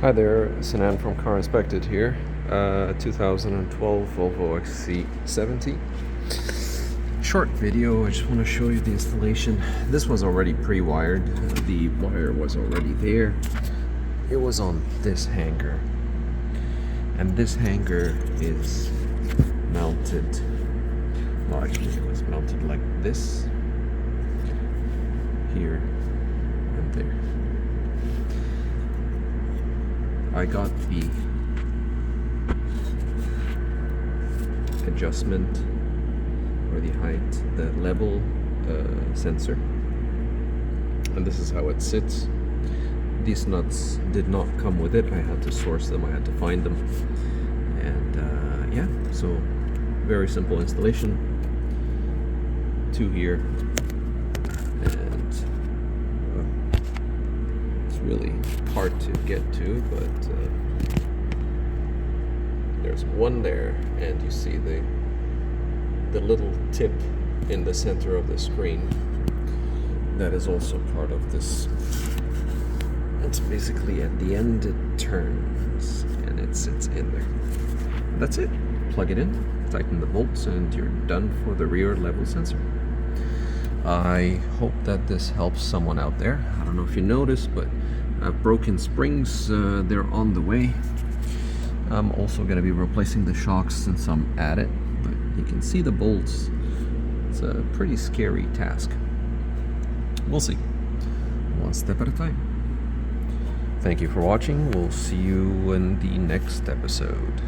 Hi there, Sinan from Car Inspected here. 2012 Volvo XC70. Short video, I just want to show you the installation. This was already pre-wired, the wire was already there. It was on this hanger. And this hanger is mounted, well actually it was mounted like this, here and there. I got the adjustment or the height, the level sensor, and this is how it sits. These nuts did not come with it. I had to source them, I had to find them, and yeah, so very simple installation. Two here, and it's really hard to get to, but there's one there, and you see the little tip in the center of the screen. That is also part of this. It's basically at the end it turns and it sits in there. That's it. Plug it in, tighten the bolts, and you're done for the rear level sensor. I hope that this helps someone out there. I don't know if you noticed, but broken springs, they're on the way. I'm also going to be replacing the shocks since I'm at it, but you can see the bolts. It's a pretty scary task. We'll see. One step at a time. Thank you for watching. We'll see you in the next episode.